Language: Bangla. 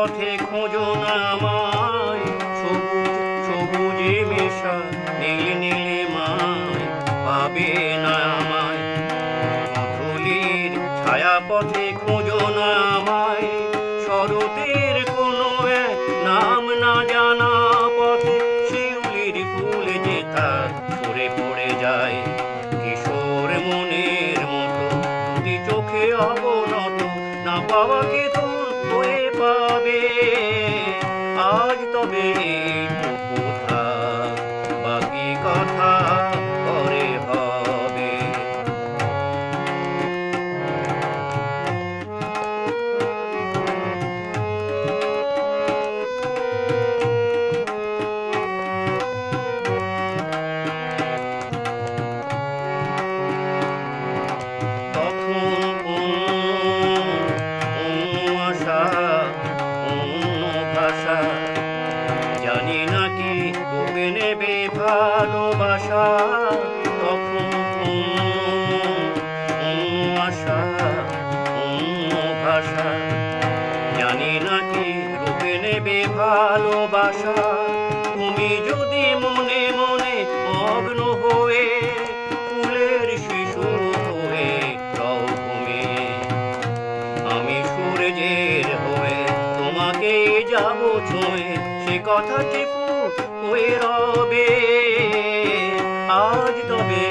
পথে খোঁজো না আমায়, সবুজ সবুজে মেশা নীল নীলে মায় পাবে না আমায়। ধুলির ছায়া পথে খোঁজো না আমায়, শরতের কোনো এক নাম না জানা পথে শিউলির ফুল যে তার সরে পড়ে যায়। কিশোর মনের মতো দুটি চোখে অবনত না পাওয়াকে তোর হয়ে পাবে। আজ তবে এইটুকু থাক, বাকি কথা পরে হবে। জানি না কি তোকে নেবে ভালোবাসা, তখন অন্য আশা অন্য ভাষা। জানি না কি রূপে নেবে ভালোবাসা, তুমি যদি মনে মনে মগ্ন হয়ে ফুলের শিশু হয়ে রও তুমি। আমি সূর্যের হয়ে তোমাকে যাব ছুঁয়ে, সে কথাটি ফুল হয়ে রবে। আজ তবে